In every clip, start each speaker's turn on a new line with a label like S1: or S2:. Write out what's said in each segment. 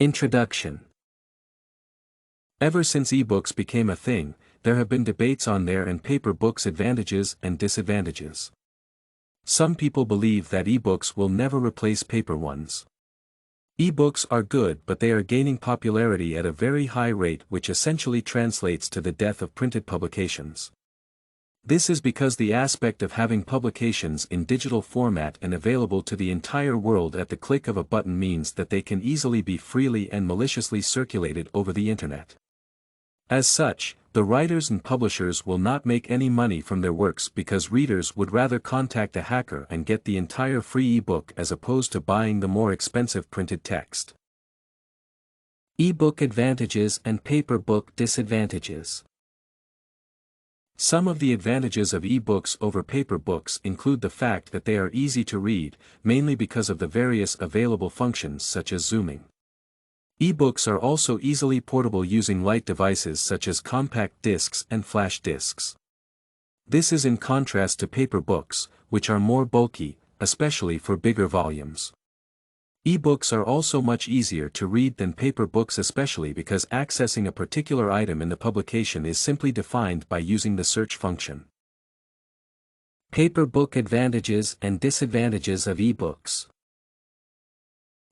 S1: Introduction. Ever since ebooks became a thing, there have been debates on their and paper books' advantages and disadvantages. Some people believe that ebooks will never replace paper ones. Ebooks are good, but they are gaining popularity at a very high rate, which essentially translates to the death of printed publications. This is because the aspect of having publications in digital format and available to the entire world at the click of a button means that they can easily be freely and maliciously circulated over the internet. As such, the writers and publishers will not make any money from their works because readers would rather contact a hacker and get the entire free ebook as opposed to buying the more expensive printed text. Ebook advantages and paper book disadvantages. Some of the advantages of ebooks over paper books include the fact that they are easy to read, mainly because of the various available functions such as zooming. Ebooks are also easily portable using light devices such as compact discs and flash discs. This is in contrast to paper books, which are more bulky, especially for bigger volumes. Ebooks are also much easier to read than paper books, especially because accessing a particular item in the publication is simply defined by using the search function. Paper book advantages and disadvantages of ebooks.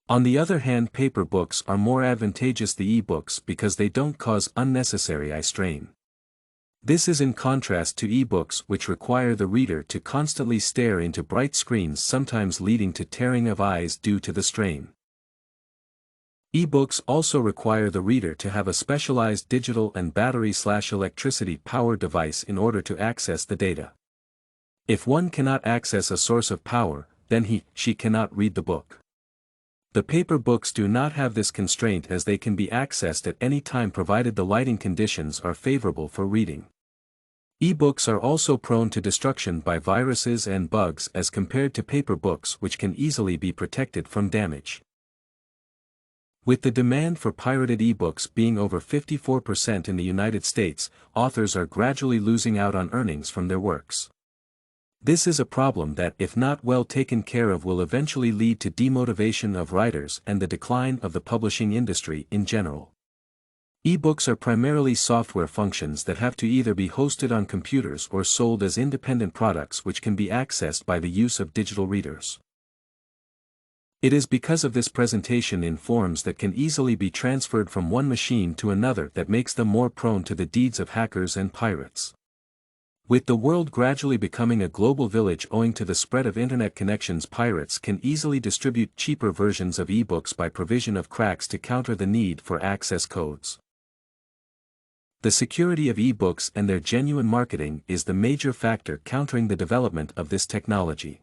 S1: On the other hand, paper books are more advantageous than ebooks because they don't cause unnecessary eye strain. This is in contrast to ebooks, which require the reader to constantly stare into bright screens, sometimes leading to tearing of eyes due to the strain. Ebooks also require the reader to have a specialized digital and battery/electricity power device in order to access the data. If one cannot access a source of power, then she cannot read the book. The paper books do not have this constraint as they can be accessed at any time provided the lighting conditions are favorable for reading. Ebooks are also prone to destruction by viruses and bugs as compared to paper books, which can easily be protected from damage. With the demand for pirated ebooks being over 54% in the United States, authors are gradually losing out on earnings from their works. This is a problem that, if not well taken care of, will eventually lead to demotivation of writers and the decline of the publishing industry in general. Ebooks are primarily software functions that have to either be hosted on computers or sold as independent products which can be accessed by the use of digital readers. It is because of this presentation in forms that can easily be transferred from one machine to another that makes them more prone to the deeds of hackers and pirates. With the world gradually becoming a global village owing to the spread of internet connections, pirates can easily distribute cheaper versions of ebooks by provision of cracks to counter the need for access codes. The security of ebooks and their genuine marketing is the major factor countering the development of this technology.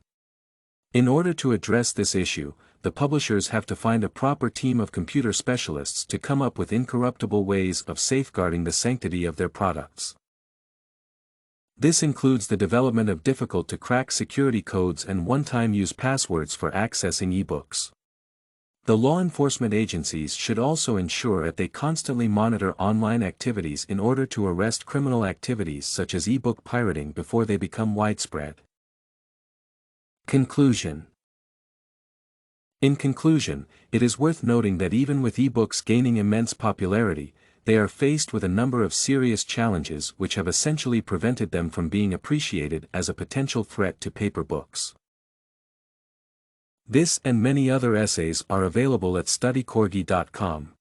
S1: In order to address this issue, the publishers have to find a proper team of computer specialists to come up with incorruptible ways of safeguarding the sanctity of their products. This includes the development of difficult-to-crack security codes and one-time use passwords for accessing ebooks. The law enforcement agencies should also ensure that they constantly monitor online activities in order to arrest criminal activities such as ebook pirating before they become widespread. Conclusion. In conclusion, it is worth noting that even with ebooks gaining immense popularity, they are faced with a number of serious challenges which have essentially prevented them from being appreciated as a potential threat to paper books. This and many other essays are available at studycorgi.com.